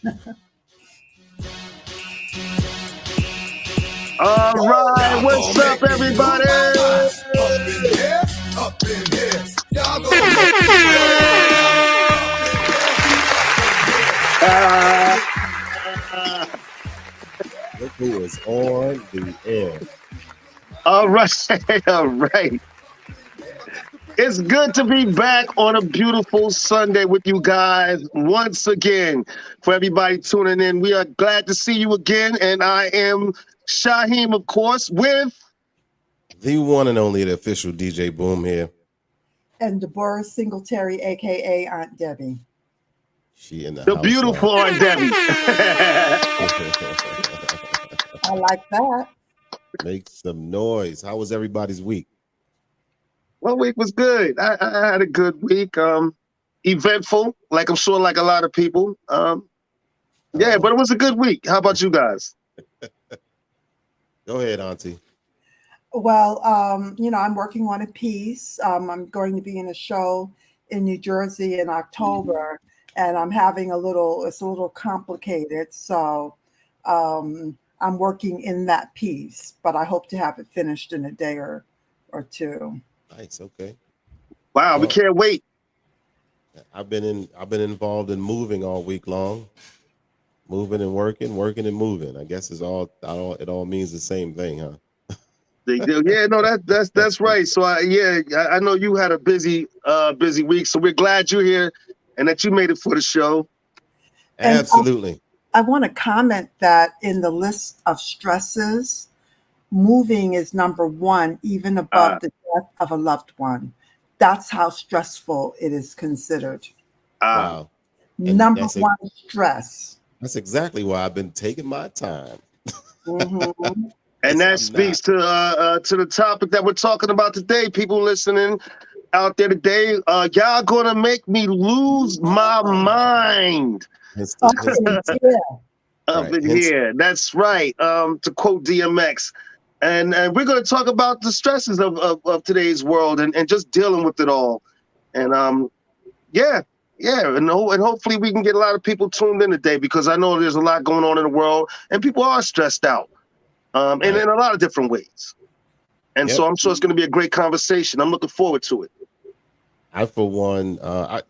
All right, Y'all what's gonna up, make me lose everybody? my mind. Up in here, up in here. Y'all gonna make me lose my mind. Up in here, Uh, Look who is on the air. all right, all right. It's good to be back on a beautiful Sunday with you guys once again. For everybody tuning in, we are glad to see you again. And I am Shaheem, of course, with The one and only the official DJ Boom here. And Deborah Singletary, aka Aunt Debbie. She in the the house, beautiful y'all. Aunt Debbie. I like that. Make some noise. How was everybody's week? One week was good. I had a good week. Eventful, like I'm sure, like a lot of people. Yeah, but it was a good week. How about you guys? Go ahead, Auntie. Well, I'm working on a piece. I'm going to be in a show in New Jersey in October, and it's a little complicated. So I'm working in that piece, but I hope to have it finished in a day or two. Nice. Okay. Wow, we Well, can't wait. I've been involved in moving all week long. Moving and working and moving. I guess it all means the same thing, huh? They do. Yeah, no, that's right. So I know you had a busy week. So we're glad you're here and that you made it for the show. And Absolutely. I want to comment that in the list of stresses, moving is number one, even above the death of a loved one. That's how stressful it is considered. Wow. And Number one stress. That's exactly why I've been taking my time. Mhm. And that speaks to the topic that we're talking about today. People listening out there today, y'all gonna make me lose my mind up in here. That's right. To quote DMX. And we're going to talk about the stresses of today's world and just dealing with it all. And yeah, and hopefully we can get a lot of people tuned in today because I know there's a lot going on in the world and people are stressed out, and in a lot of different ways. And so I'm sure it's going to be a great conversation. I'm looking forward to it. I, for one, I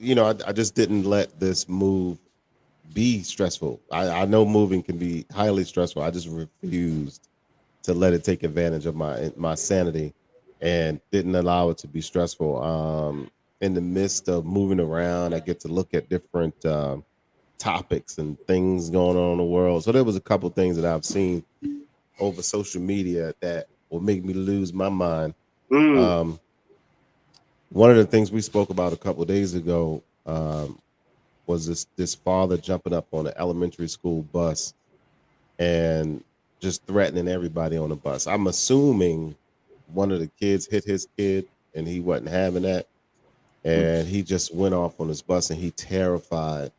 just didn't let this move be stressful. I know moving can be highly stressful. I just refused to let it take advantage of my sanity and didn't allow it to be stressful. In the midst of moving around, I get to look at different topics and things going on in the world. So there was a couple things that I've seen over social media that will make me lose my mind. One of the things we spoke about a couple of days ago was this father jumping up on an elementary school bus and just threatening everybody on the bus. I'm assuming one of the kids hit his kid and he wasn't having that. And he just went off on this bus and he terrified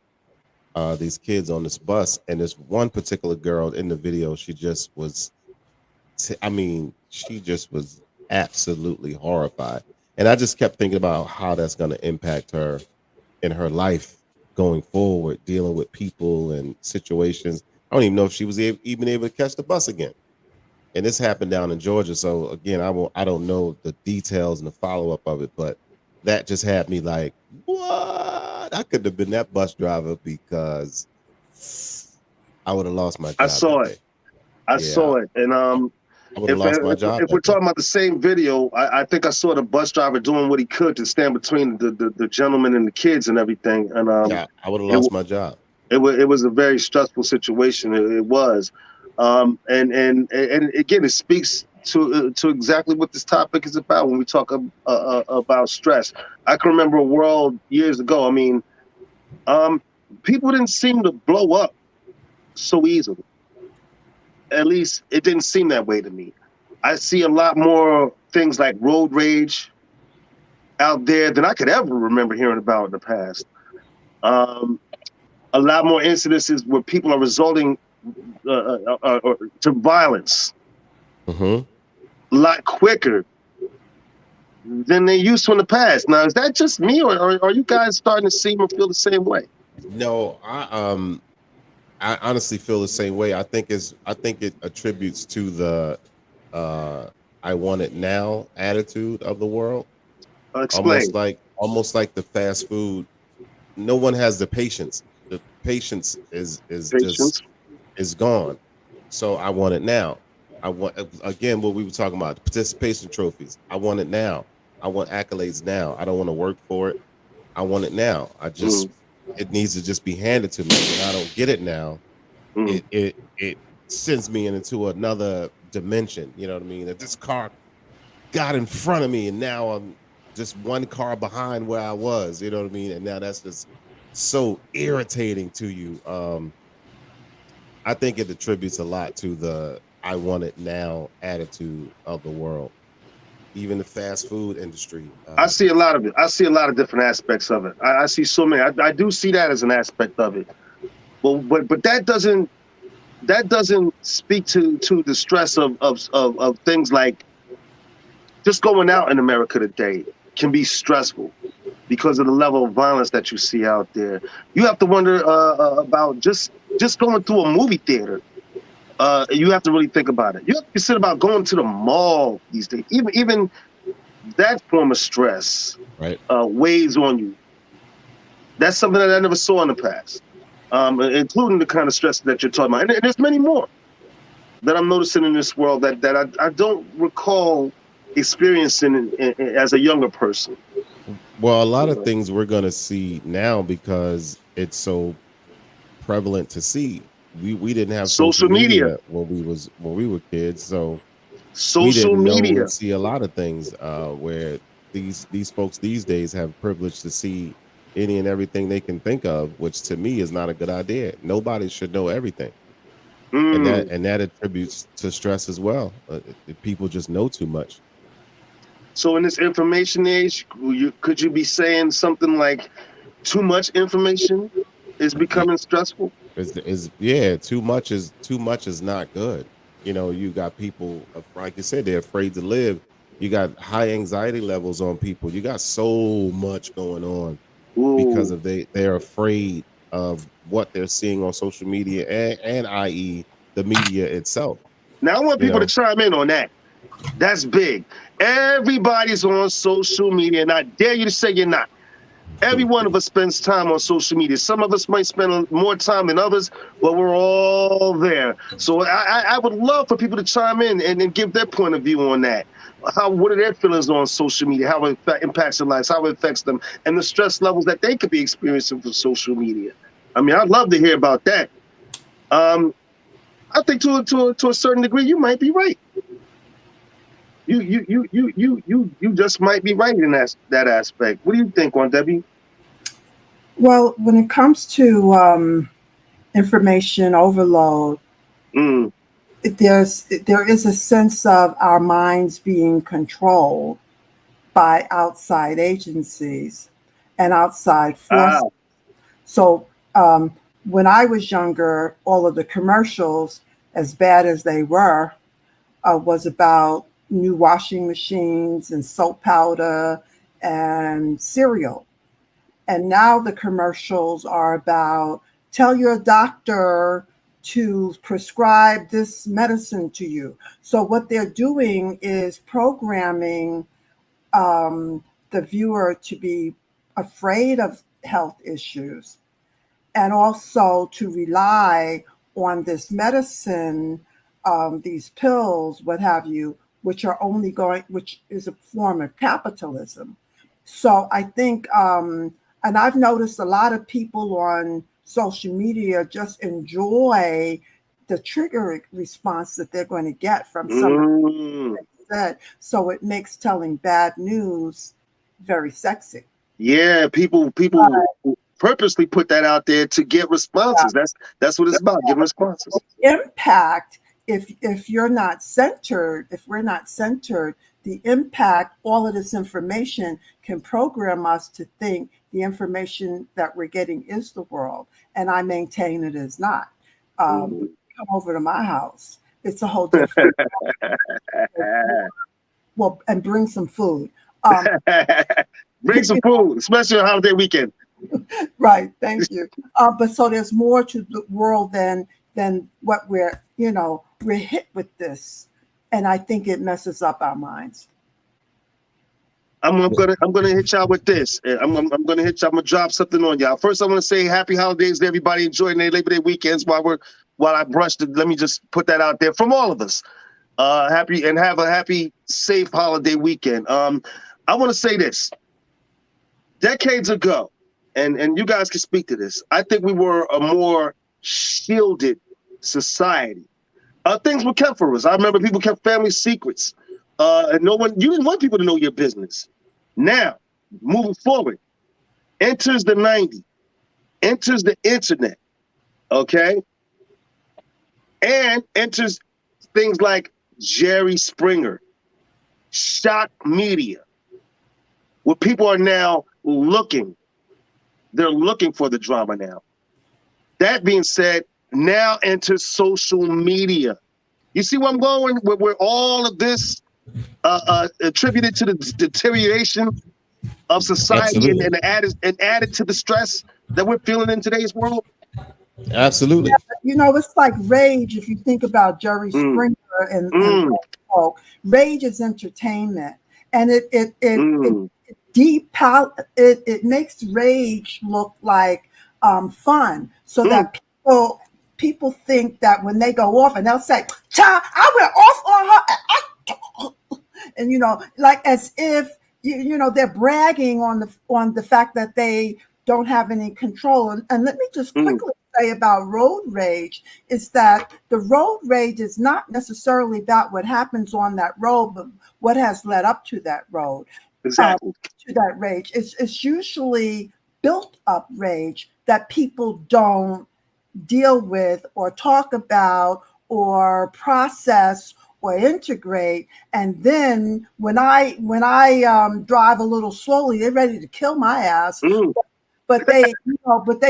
these kids on this bus. And this one particular girl in the video, she just was absolutely horrified. And I just kept thinking about how that's going to impact her in her life going forward, dealing with people and situations. I don't even know if she was even able to catch the bus again. And this happened down in Georgia. So again, I don't know the details and the follow-up of it, but that just had me like, what? I could have been that bus driver because I would have lost my job. I saw it. And I would have lost my job. If we're talking about the same video, I think I saw the bus driver doing what he could to stand between the gentleman and the kids and everything. And I would have lost my job. It was a very stressful situation. It was, and again, it speaks to exactly what this topic is about when we talk about stress. I can remember a world years ago. I mean, people didn't seem to blow up so easily. At least it didn't seem that way to me. I see a lot more things like road rage out there than I could ever remember hearing about in the past. A lot more incidences where people are resorting to violence a lot quicker than they used to in the past. Now, is that just me, or are you guys starting to see or feel the same way? No, I honestly feel the same way. I think it attributes to the uh I want it now attitude of the world. Explain. Almost like the fast food. No one has the patience. The patience is just Patience. is gone. So I want it now. I want again what we were talking about, participation trophies. I want it now. I want accolades now. I don't want to work for it. I want it now. Mm, It needs to just be handed to me. When I don't get it now, mm. it sends me into another dimension. You know what I mean? That this car got in front of me and now I'm just one car behind where I was. You know what I mean? And now that's just so irritating to you. I think it attributes a lot to the "I want it now" attitude of the world, even the fast food industry. I see a lot of it. I see a lot of different aspects of it. I see so many. I do see that as an aspect of it. But that doesn't speak to the stress of things like just going out in America today can be stressful because of the level of violence that you see out there. You have to wonder about just going through a movie theater. You have to really think about it. You have to consider about going to the mall these days. Even that form of stress Right. weighs on you. That's something that I never saw in the past, including the kind of stress that you're talking about. And there's many more that I'm noticing in this world that I don't recall experiencing as a younger person. Well, a lot of things we're gonna see now because it's so prevalent to see. We didn't have social Social media, media when we were kids, so we social didn't know media. and see a lot of things where these folks these days have privilege to see any and everything they can think of, which to me is not a good idea. Nobody should know everything, Mm. and that attributes to stress as well. People just know too much. So in this information age, could you be saying something like too much information is Yeah, becoming stressful? is yeah, too much is not good. You know, you got people like you said, they're afraid to live. You got high anxiety levels on people. You got so much going on because Ooh. of they're afraid of what they're seeing on social media and i.e. the media itself. Now I want You people to know, chime in on that. That's big. Everybody's on social media, and I dare you to say you're not. Every one of us spends time on social media. Some of us might spend more time than others, but we're all there. So I would love for people to chime in and give their point of view on that. What are their feelings on social media? How it impacts their lives, how it affects them, and the stress levels that they could be experiencing from social media. I mean, I'd love to hear about that. Um, I think to a certain degree, you might be right. You just might be right in that aspect. What do you think, on Debbie? Well, when it comes to information overload, Mm, there is a sense of our minds being controlled by outside agencies and outside ah, forces. So when I was younger, all of the commercials, as bad as they were, was about new washing machines and soap powder and cereal. And now the commercials are about tell your doctor to prescribe this medicine to you. So what they're doing is programming the viewer to be afraid of health issues and also to rely on this medicine, these pills, what have you, which are only going, which is a form of capitalism. So I think, and I've noticed a lot of people on social media just enjoy the trigger response that they're going to get from somebody mm. said. So it makes telling bad news very sexy. Yeah, people purposely put that out there to get responses. That's what it's about, getting responses. Impact, if you're not centered, if we're not centered, the impact, all of this information can program us to think the information that we're getting is the world, and I maintain it is not. Mm. Come over to my house, it's a whole different. Well, and bring some food. Um, Bring some food, especially on holiday weekend. Right. Thank you. But so there's more to the world than what we're hit with this, and I think it messes up our minds. I'm gonna hit y'all with this. I'm gonna hit y'all. I'm gonna drop something on y'all. First, I want to say happy holidays to everybody enjoying their Labor Day weekends while I brushed it. Let me just put that out there from all of us. Happy and have a happy, safe holiday weekend. I want to say this. Decades ago, and you guys can speak to this. I think we were a more shielded society. Things were kept for us. I remember people kept family secrets. And you didn't want people to know your business. Now, moving forward, enters the 90s, enters the internet, okay? And enters things like Jerry Springer, shock media, where people are now they're looking for the drama now. That being said, now enters social media. You see where I'm going? Where all of this attributed to the deterioration of society Absolutely. and added to the stress that we're feeling in today's world. Absolutely. It's like Rage. If you think about Jerry Mm, Springer and mm, folk, Rage is entertainment, and mm, it makes Rage look like fun, so mm, that people think that when they go off and they'll say, "Child, I went off on her," and like as if they're bragging on the fact that they don't have any control. And let me just mm. quickly say about road rage is that the road rage is not necessarily about what happens on that road, but what has led up to that road, uh, Exactly. to that rage. It's usually built up rage that people don't deal with or talk about or process or integrate. And then when I drive a little slowly, they're ready to kill my ass. Mm. But they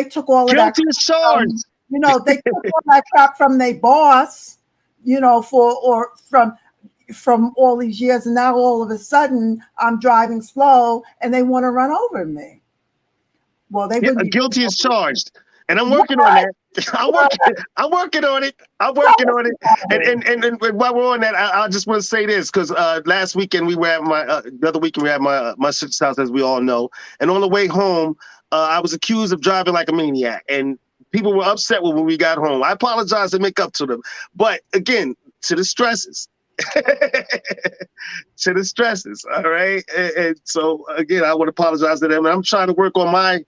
took all of that Guilty as charged. they took all that crap from their boss, for or from all these years, and now all of a sudden I'm driving slow and they want to run over me. Well, they wouldn't be Guilty as charged. And I'm working on right. that. I'm working on it. I'm working on it. And while we're on that, I just want to say this because last weekend we were at the other weekend we were at my sister's house, as we all know. And on the way home, I was accused of driving like a maniac, and people were upset when we got home. I apologize to make up to them, but again, to the stresses. To the stresses, all right. And so again, I want to apologize to them. And I'm trying to work on my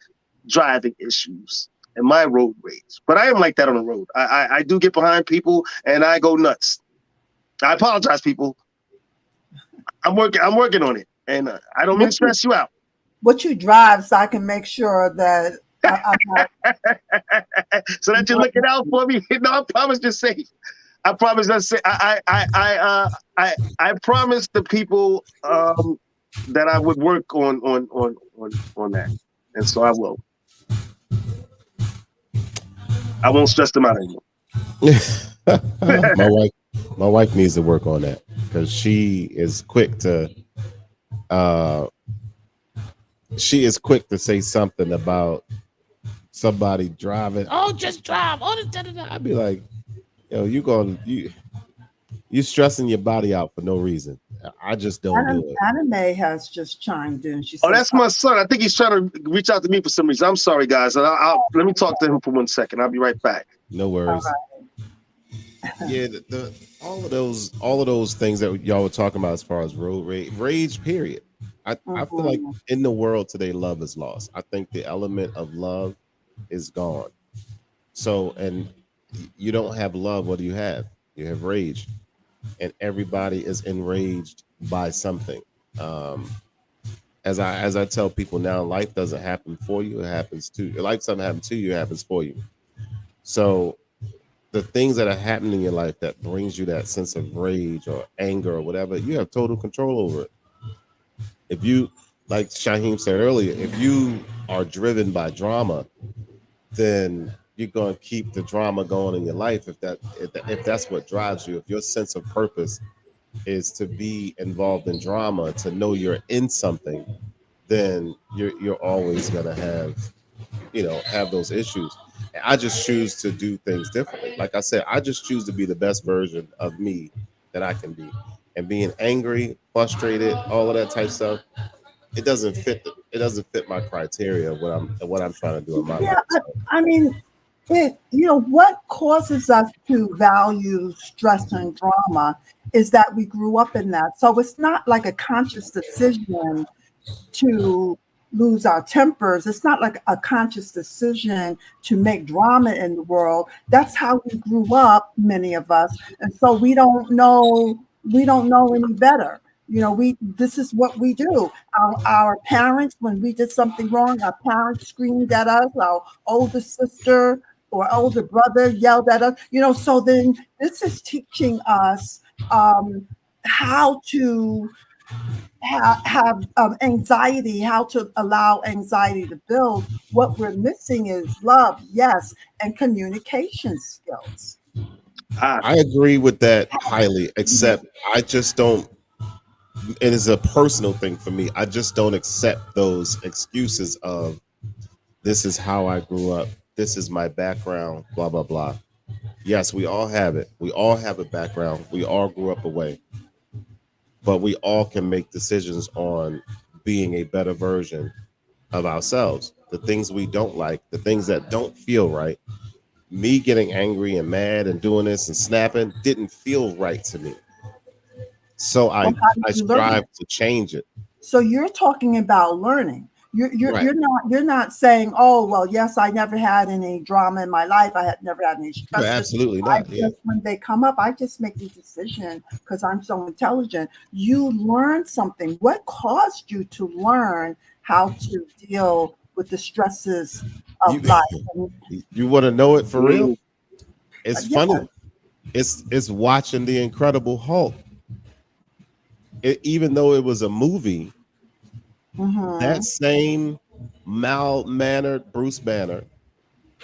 driving issues and my road rage. But I am like that on the road. I do get behind people and I go nuts. I apologize, people. I'm working on it, and I don't mean to stress you out. What you drive, so I can make sure that I'm not. So that you're looking out for me. No, I promise you're safe. I promise that's say I promised the people that I would work on that, and so I will. I won't stress them out anymore. My wife needs to work on that because uh she is quick to say something about somebody driving. Oh, just drive. Oh, I'd be like, yo, you stressing your body out for no reason. I just don't do it. Anime has just chimed in. She Oh, says, that's my son. I think he's trying to reach out to me for some reason. I'm sorry, guys. And I'll let me talk to him for 1 second. I'll be right back. No worries. Yeah, all of those things that y'all were talking about as far as road rage period. I feel like in the world today, love is lost. I think the element of love is gone. So, and you don't have love. What do you have? You have rage, and everybody is enraged by something. As I tell people now, life doesn't happen for you; it happens to you. Life doesn't happen to you; it happens for you. So, the things that are happening in your life that brings you that sense of rage or anger or whatever, you have total control over it. If you, like Shaheem said earlier, if you are driven by drama, then you're going to keep the drama going in your life. If that's what drives you, if your sense of purpose is to be involved in drama, to know you're in something, then you're always going to have have those issues. And I just choose to do things differently. Like I said, I just choose to be the best version of me that I can be. And being angry, frustrated, all of that type stuff, it doesn't fit my criteria of what I'm trying to do in my Yeah, life. So I mean, what causes us to value stress and drama is that we grew up in that. So it's not like a conscious decision to lose our tempers. It's not like a conscious decision to make drama in the world. That's how we grew up, many of us. And so we don't know any better. We this is what we do. Our parents, when we did something wrong, our parents screamed at us, our older sister or older brother yelled at us. So then this is teaching us how to have anxiety, how to allow anxiety to build. What we're missing is love, yes, and communication skills. Ah, I agree with that highly, except I just don't. It is a personal thing for me. I just don't accept those excuses of this is how I grew up. This is my background, blah, blah, blah. Yes, we all have it. We all have a background. We all grew up away, but we all can make decisions on being a better version of ourselves. The things we don't like, the things that don't feel right. Me getting angry and mad and doing this and snapping didn't feel right to me. So So how did I you learn strive it? to change it. So you're talking about learning. Right. You're not saying, oh well, yes, I never had any drama in my life. I had never had any No, stresses. absolutely I not. Yeah. just when they come up, I just make the decision because I'm so intelligent. You learn something. What caused you to learn how to deal with the stresses You of life? And, you want to know it for real? mm, It's yeah. funny. It's watching the Incredible Hulk. Even though it was a movie, that Mm-hmm. same mild mannered Bruce Banner,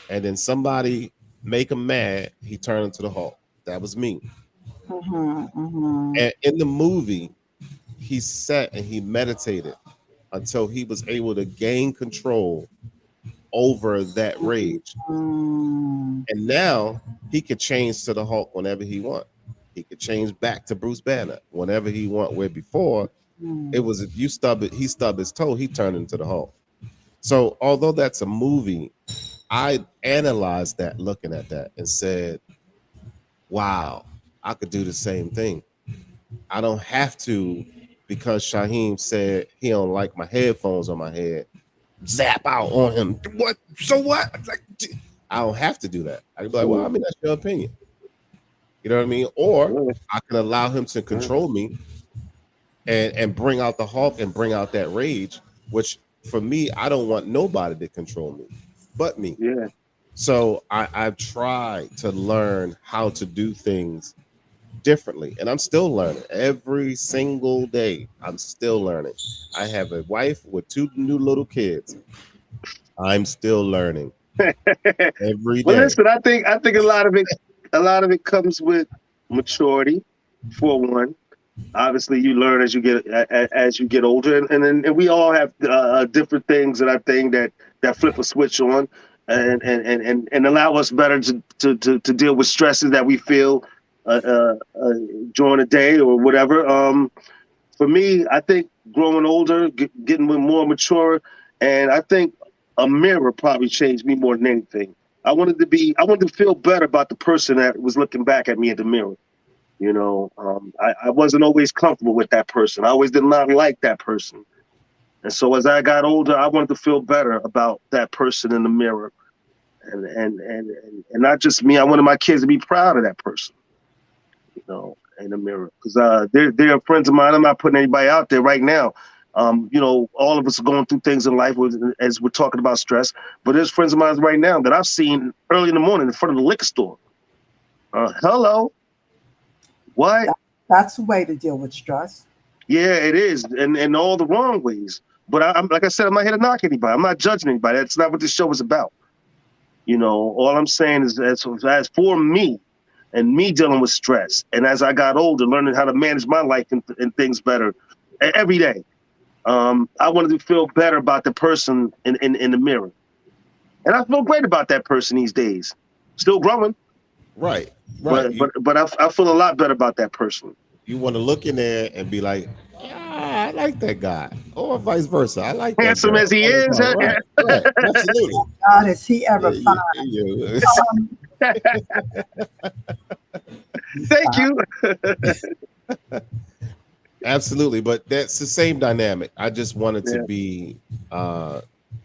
and then somebody make him mad, he turned into the Hulk. That was me. Mm-hmm. Mm-hmm. And in the movie, he sat and he meditated until he was able to gain control over that rage. Mm-hmm. And now he could change to the Hulk whenever he want. He could change back to Bruce Banner whenever he want. Where before it was if you stub it, he stubbed his toe, he turned into the Hulk. So although that's a movie, I analyzed that looking at that and said, wow, I could do the same thing. I don't have to because Shaheem said he don't like my headphones on my head. Zap out on him. What? So what? Like, I don't have to do that. I can be like, well, I mm, mean, that's your opinion. You know what I mean? Or yeah, I can allow him to yeah, control me and bring out the Hulk and bring out that rage, which for me, I don't want nobody to control me but me. yeah. So I've tried to learn how to do things differently. And I'm still learning every single day. I'm still learning. I have a wife with two new little kids. I'm still learning every Well, day. listen, I think a lot of it comes with maturity, for one. Obviously, you learn as you get older, and we all have different things that I think that flip a switch on, and allow us better to deal with stresses that we feel uh, uh, uh, during the day or whatever. For me, I think growing older, getting more mature, and I think a mirror probably changed me more than anything. I wanted to feel better about the person that was looking back at me in the mirror. I wasn't always comfortable with that person. I always did not like that person. And so as I got older, I wanted to feel better about that person in the mirror. And not just me, I wanted my kids to be proud of that person, in the mirror. Because they're friends of mine. I'm not putting anybody out there right now. All of us are going through things in life as we're talking about stress. But there's friends of mine right now that I've seen early in the morning in front of the liquor store. Hello, what? That's a way to deal with stress. Yeah, it is, and in all the wrong ways. But I'm like I said, I'm not here to knock anybody. I'm not judging anybody. That's not what this show is about. All I'm saying is as for me and me dealing with stress, and as I got older, learning how to manage my life and things better every day. I wanted to feel better about the person in the mirror. and I feel great about that person these days. Still growing, Right, right. but I feel a lot better about that person. You want to look in there and be like, yeah, I like that guy, or vice versa. I like that Handsome girl. as he Blah, blah, is, blah. Right, right. Absolutely. God, is he Yeah, ever fine? Um, thank you. absolutely. But that's the same dynamic. I just wanted to Yeah. be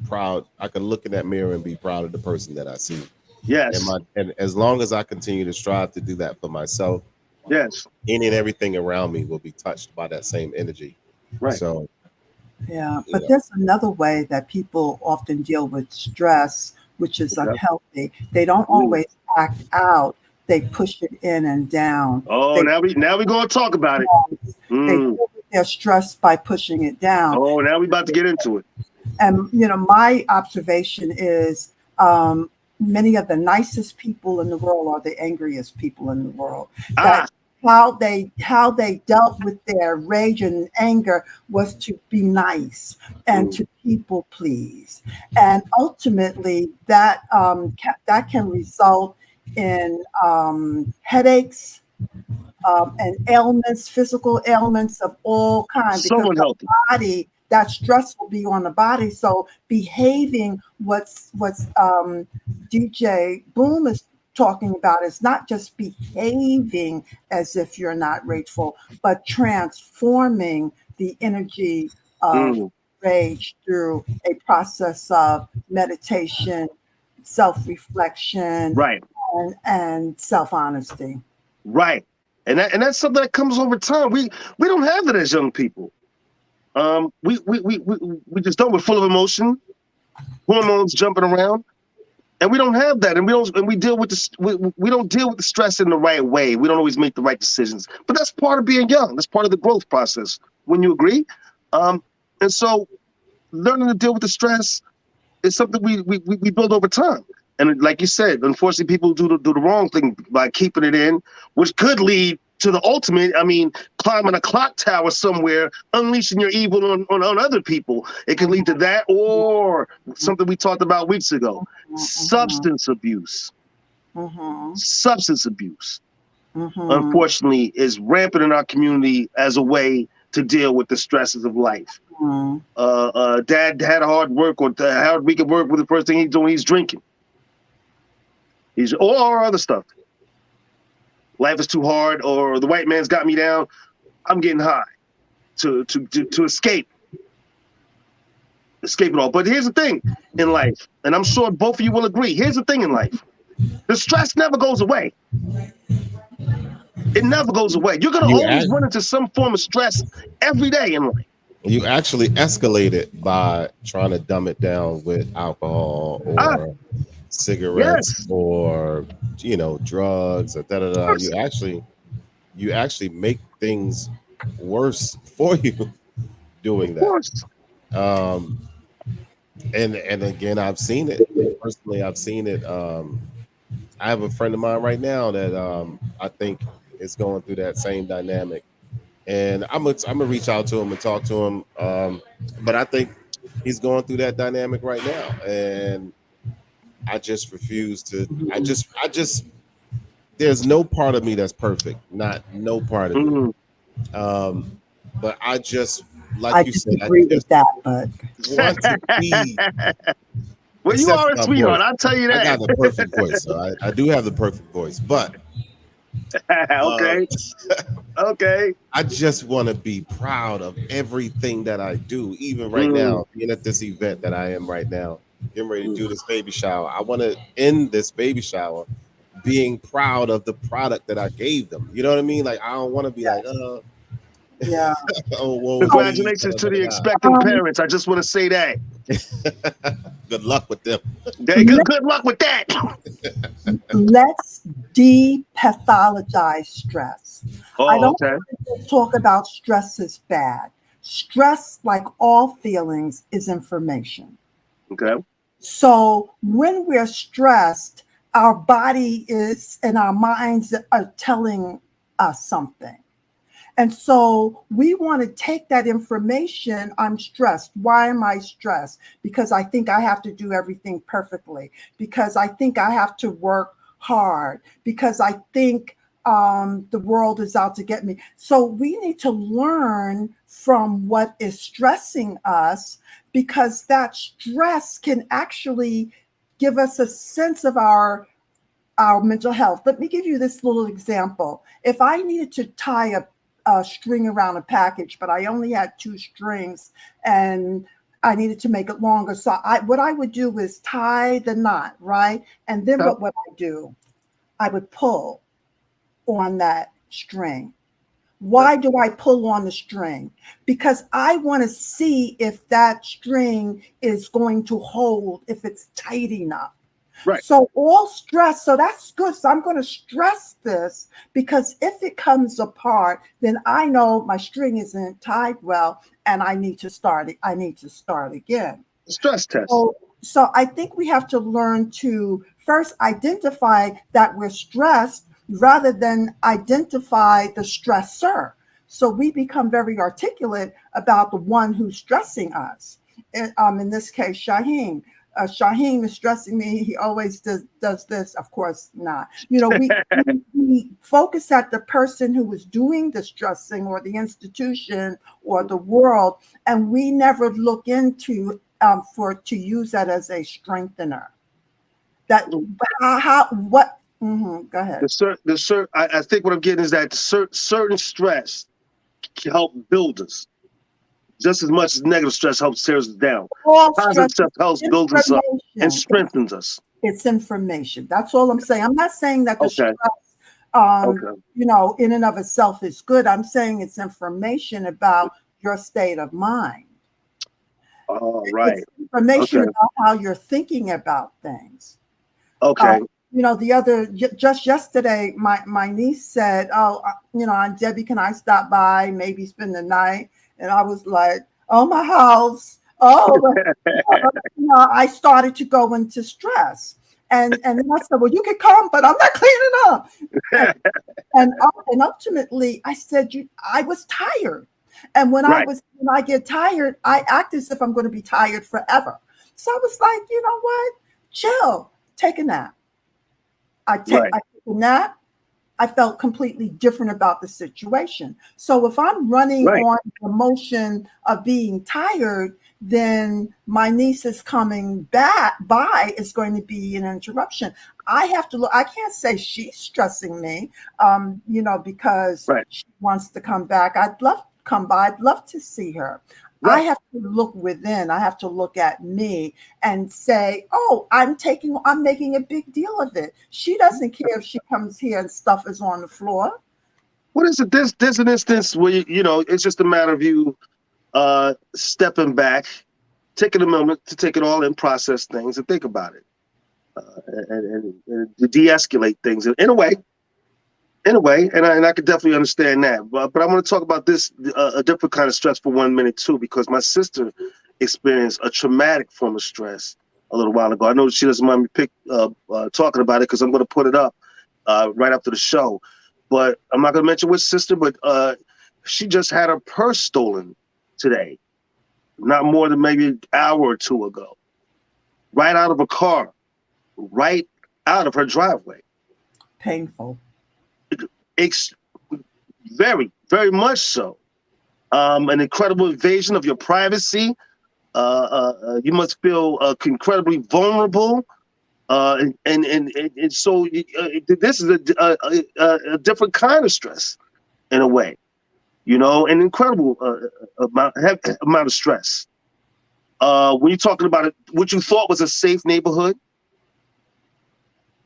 proud. I can look in that mirror and be proud of the person that I see. Yes. And as long as I continue to strive to do that for myself, Yes. any and everything around me will be touched by that same energy. Right. So, yeah, you but know, there's another way that people often deal with stress, which is Okay. unhealthy. They don't Mm. always act out. They push it in and down. Oh, They now we gonna talk about it. they Mm. deal with their stress by pushing it down. Oh, now we about to get into it. And my observation is many of the nicest people in the world are the angriest people in the world. That Ah. how they dealt with their rage and anger was to be nice and Mm. to people please, and ultimately that can result in headaches, and ailments, physical ailments of all kinds, So because the unhealthy. body, that stress will be on the body. So behaving what's DJ Boom is talking about is not just behaving as if you're not rageful, but transforming the energy of Mm. rage through a process of meditation, self-reflection, Right. and self-honesty. Right. And that's something that comes over time. We don't have that as young people. We just don't. We're full of emotion, hormones jumping around, and we don't have that. And we deal with this. We don't deal with the stress in the right way. We don't always make the right decisions. But that's part of being young. That's part of the growth process. Wouldn't you agree? Um, and so learning to deal with the stress is something we build over time. And like you said, unfortunately, people do the wrong thing by keeping it in, which could lead to the ultimate. I mean, climbing a clock tower somewhere, unleashing your evil on other people. It can lead to that, or something we talked about weeks ago: Mhm, substance abuse. mhm, Substance abuse, mhm, unfortunately, is rampant in our community as a way to deal with the stresses of life. mhm, Dad had a hard work or a hard week at work. With the first thing he's doing, he's drinking. He's or other stuff. Life is too hard, or the white man's got me down. I'm getting high to escape it all. But here's the thing in life, and I'm sure both of you will agree. Here's the thing in life: the stress never goes away. It never goes away. You're gonna you always act, run into some form of stress every day in life. you actually escalate it by trying to dumb it down with alcohol Ah, or cigarettes yes, or drugs or da da of da. course, You actually make things worse for you of doing that. course. Um, and again, I've seen it personally. I've seen it. I have a friend of mine right now that I think is going through that same dynamic, and I'm gonna reach out to him and talk to him. But I think he's going through that dynamic right now, and I just refuse to. I just. There's no part of me that's perfect. Not no part of me. Mm. Um, but I just, like I you said, I disagree with just that, but want to be. Well, you Except are for a my voice, sweetheart. I'll tell you I that. got the perfect voice. So I do have the perfect voice, but uh, Okay, okay. I just want to be proud of everything that I do. Even right Mm. now, being at this event that I am right now, getting ready to do this baby shower. I want to end this baby shower being proud of the product that I gave them. You know what I mean? Like I don't want to be like, yes, yeah. oh, woe is So, me. Da, Congratulations da, to da, the da, expectant parents. I just want to say that. da. Good luck with them. let, Good luck with that. let's depathologize stress. I Oh, don't okay. want to just talk about stress as bad. Stress, like all feelings, is information. Okay. So when we're stressed, our body is and our minds are telling us something. And so we want to take that information. I'm stressed. Why am I stressed? Because I think I have to do everything perfectly, because I think I have to work hard, because I think the world is out to get me. So we need to learn from what is stressing us, because that stress can actually give us a sense of our mental health. Let me give you this little example. If I needed to tie a string around a package, but I only had two strings and I needed to make it longer. So what I would do is tie the knot, right? And then Okay. what would I do? I would pull on that string. Why do I pull on the string? Because I want to see if that string is going to hold, if it's tight enough. Right. So all stress, so that's good. So I'm going to stress this, because if it comes apart, then I know my string isn't tied well and I need to start it. I need to start again. Stress test. So I think we have to learn to first identify that we're stressed rather than identify the stressor. So we become very articulate about the one who's stressing us. In this case, Shaheen. Shaheen is stressing me. He always does this. Of course not. We focus at the person who is doing the stressing, or the institution, or the world, and we never look into to use that as a strengthener. That how what? Go ahead. I think what I'm getting is that certain stress can help build us just as much as negative stress helps tear us down. All Positive stress stress helps is build us up and information. strengthens us. It's information. That's all I'm saying. I'm not saying that the Okay. stress, Okay. in and of itself is good. I'm saying it's information about your state of mind. All right. It's information Okay. about how you're thinking about things. Uh, Okay. just yesterday, my niece said, "Oh, Aunt Debbie, can I stop by? Maybe spend the night?" And I was like, "Oh, my house. Oh, I started to go into stress, and then I said, "Well, you can come, but I'm not cleaning up." And and ultimately, I said, I was tired, and Right. when I get tired, I act as if I'm going to be tired forever. So I was like, you know what? Chill, take a nap. Right. I took a nap. I felt completely different about the situation. So if I'm running Right. on the emotion of being tired, then my niece is coming back by is going to be an interruption. I have to look. I can't say she's stressing me, because Right. she wants to come back. I'd love to come by. I'd love to see her. I Right. have to look within. I have to look at me and say, "Oh, I'm making a big deal of it. She doesn't care if she comes here and stuff is on the floor." What is it? There's an instance where it's just a matter of you stepping back, taking a moment to take it all in, process things, and think about it, and to de-escalate things in a way. And I could definitely understand that. But I want to talk about this a different kind of stress for 1 minute too, because my sister experienced a traumatic form of stress a little while ago. I know she doesn't mind me talking about it because I'm going to put it up right after the show. But I'm not going to mention which sister, but she just had her purse stolen today, not more than maybe an hour or two ago, right out of a car, right out of her driveway. Painful. Very, very much so. An incredible invasion of your privacy. You must feel incredibly vulnerable. And so this is a different kind of stress in a way, an incredible amount of stress. When you're talking about it, what you thought was a safe neighborhood,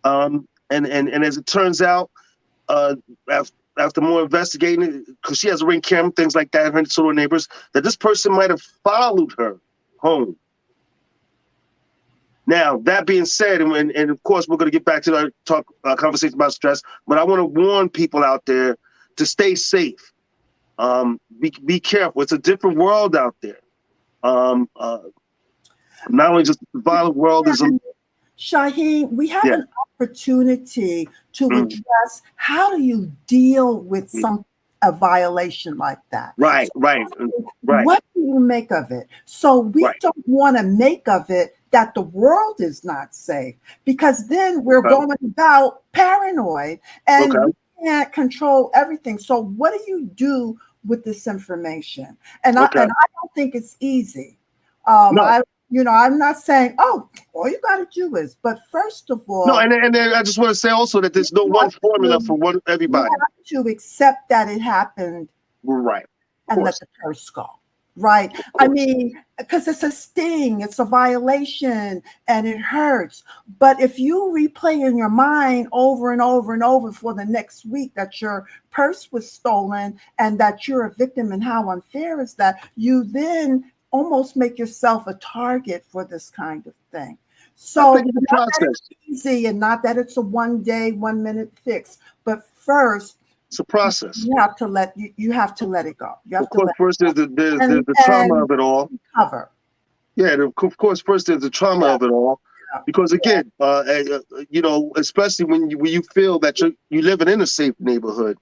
and as it turns out, after more investigating, because she has a Ring camera, things like that, her sort of neighbors, that this person might have followed her home. Now, that being said, and of course, we're going to get back to our conversation about stress, but I want to warn people out there to stay safe. Be careful. It's a different world out there. Not only just the violent world is. Shaheen, we have Yeah. an opportunity to address how do you deal with a violation like that. Right, right, right, What do you make of it? So we right. don't want to make of it that the world is not safe, because then we're Okay, going about paranoid and okay, we can't control everything. So what do you do with this information? And okay. I don't think it's easy. No, I I'm not saying, oh, all you got to do is, but first of no, all, and then I just want to say also that there's no you one have formula to for one you everybody. have to accept that it happened Right, of and let course, the curse go. Right. of I course. mean, because it's a sting, it's a violation, and it hurts. But if you replay in your mind over and over and over for the next week that your purse was stolen and that you're a victim, and how unfair is that, you then almost make yourself a target for this kind of thing. I So, think it's a not that process. it's easy and not that it's a 1 day, 1 minute fix, but first, It's a process. you have to let it go. You Of have to course, let first it go there's the trauma and of it all. cover. Yeah, and of course, first there's the trauma Yeah, of it all, yeah, because again, especially when you feel that you living in a safe neighborhood,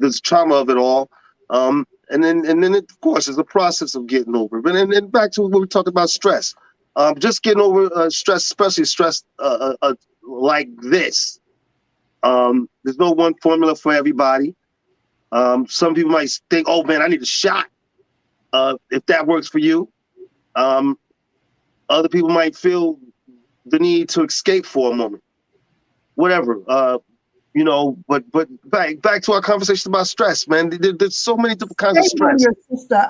there's trauma of it all, and then of course there's a process of getting over it. And back to what we talked about, stress, just getting over stress, especially stress like this. There's no one formula for everybody. Some people might think, "Oh man, I need a shot." If that works for you. Um, Other people might feel the need to escape for a moment, whatever. But back to our conversation about stress, man. There's so many different kinds of shame on stress. your sister.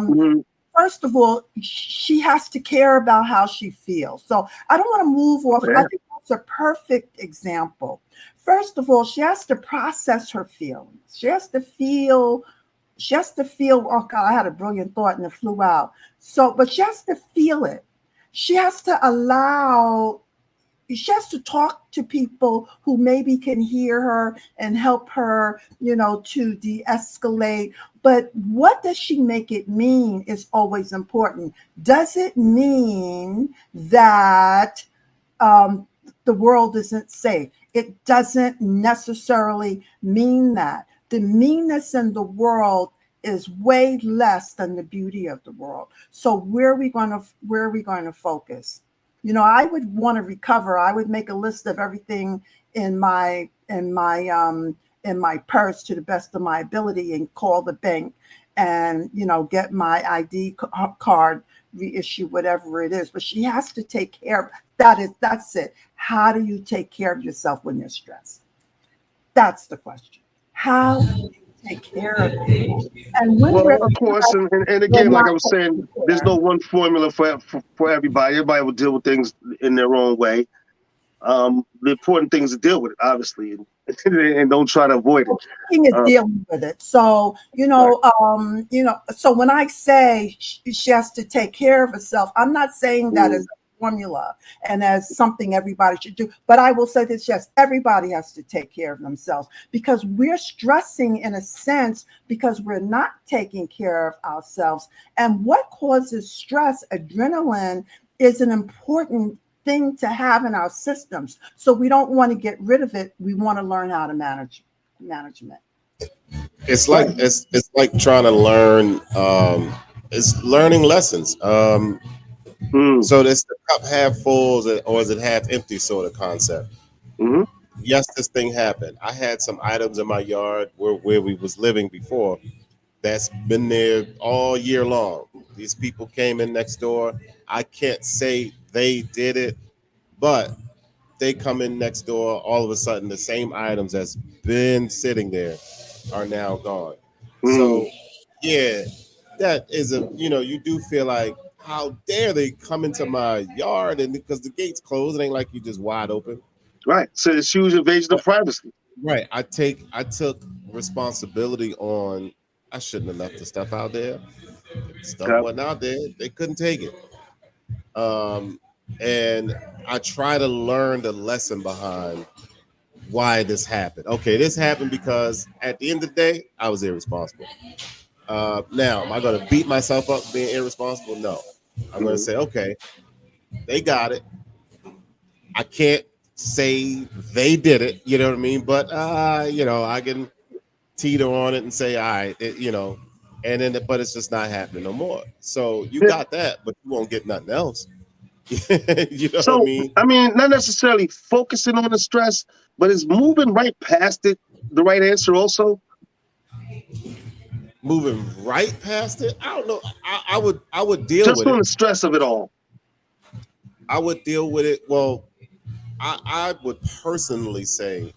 Mhm. First of all, she has to care about how she feels. So I don't want to move Oh, off. I yeah. think that's a perfect example. First of all, she has to process her feelings. She has to feel. She has to feel. Oh God, I had a brilliant thought and it flew out. So, but she has to feel it. She has to allow, she has to talk to people who maybe can hear her and help her, to de-escalate. But what does she make it mean is always important. Does it mean that um, the world isn't safe? It doesn't necessarily mean that. The meanness in the world is way less than the beauty of the world. So where are we going to focus? I would want to recover. I would make a list of everything in my purse to the best of my ability and call the bank and get my ID card reissue, whatever it is. But she has to take care of that's it. How do you take care of yourself when you're stressed? That's the question. How do you take care of yourself? And when we're Well, of course, stressed, and we're again, like not I was saying, taking there's no care. one formula for everybody. Everybody will deal with things in their own way. The important thing is to deal with it, obviously, and don't try to avoid it. King is Uh, dealing with it. So, right. so when I say she has to take care of herself, I'm not saying that as Mm, a formula and as something everybody should do. But I will say this, yes, everybody has to take care of themselves because we're stressing in a sense because we're not taking care of ourselves. And what causes stress? Adrenaline is an important thing to have in our systems. So we don't want to get rid of it. We want to learn how to management. It's like right. it's like trying to learn. It's learning lessons. Mm, So this the cup half full or is it half empty sort of concept. hmm. Yes, this thing happened. I had some items in my yard where we was living before that's been there all year long. These people came in next door. I can't say they did it, but they come in next door. All of a sudden, the same items that's been sitting there are now gone. Mm, So, yeah, that is you do feel like, how dare they come into my yard? And because the gate's closed, it ain't like you just wide open. right. So it's huge invasion of privacy. Right. I took responsibility on. I shouldn't have left the stuff out there. Stuff Okay. wasn't out there. They couldn't take it. Um, and I try to learn the lesson behind why this happened. Okay, this happened because at the end of the day, I was irresponsible. Now, am I going to beat myself up for being irresponsible? No. I'm going to Mm, say, okay, they got it. I can't say they did it. You know what I mean? But I can. teeter on it and say, all right, and then but it's just not happening no more. So you got that, but you won't get nothing else. You know what I So, mean? I mean, not necessarily focusing on the stress, but is moving right past it the right answer also? Moving right past it. I don't know. I would deal Just with on it. the stress of it all. I would deal with it. Well, I would personally say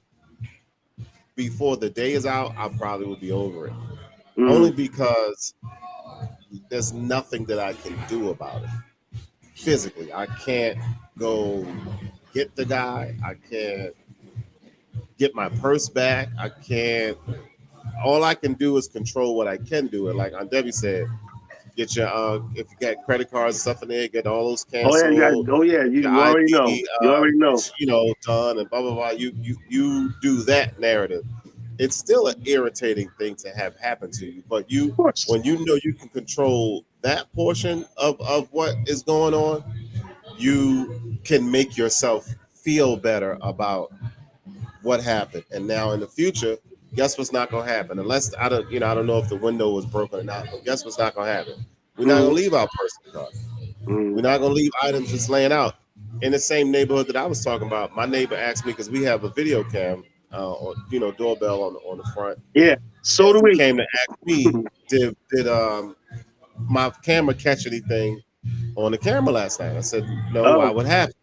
before the day is out, I probably would be over it. Only Mm, because there's nothing that I can do about it physically. I can't go get the guy. I can't get my purse back. I can't. All I can do is control what I can do. And like Aunt Debbie said, get your if you got credit cards and stuff in there, get all those oh yeah, canceled. oh yeah, Your you already know. ID, You already know. done and blah blah blah. You do that narrative. It's still an irritating thing to have happen to you, but Of course. when you know you can control that portion of what is going on, you can make yourself feel better about what happened. And now in the future, guess what's not gonna happen? Unless I don't know if the window was broken or not, but guess what's not gonna happen? We're not gonna Mm, leave our personal car. We're mm, not gonna leave items just laying out. In the same neighborhood that I was talking about, my neighbor asked me because we have a video cam, or doorbell on the front. yeah, so do He we. came to ask me, did my camera catch anything on the camera last night? I said, no. Why Oh, would happen?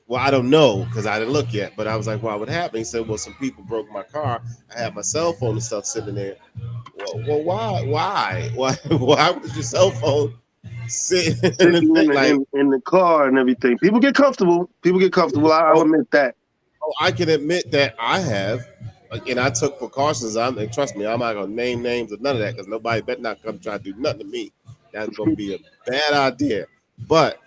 Well, I don't know because I didn't look yet. But I was like, why would happen? He said, well, some people broke my car. I had my cell phone and stuff sitting there. Well, why was your cell phone sitting in the sitting thing? Like, in the car and everything. People get comfortable. People get comfortable. I'll oh, admit that. I can admit that I have, and I took precautions. And trust me, I'm not gonna name names or none of that because nobody better not come try to do nothing to me. That's gonna be a bad idea. But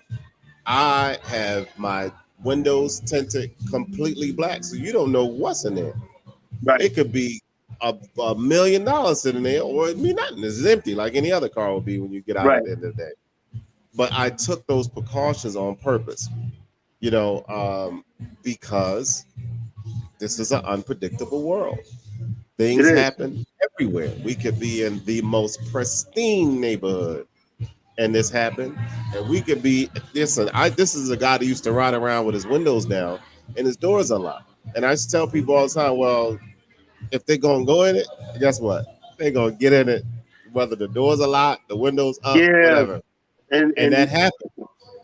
I have my windows tinted completely black, so you don't know what's in there. Right. It could be $1 million sitting there, or it be nothing. It's empty, like any other car will be when you get out Right. at the end of the day. But I took those precautions on purpose, you know, because this is an unpredictable world. It Things is. happen everywhere. We could be in the most pristine neighborhood, and this happened, and we could be. Listen, this is a guy that used to ride around with his windows down and his doors unlocked. And I used to tell people all the time, well, if they're gonna go in it, guess what? They're gonna get in it, whether the doors are locked, the windows up, Yeah. whatever. And And that happened.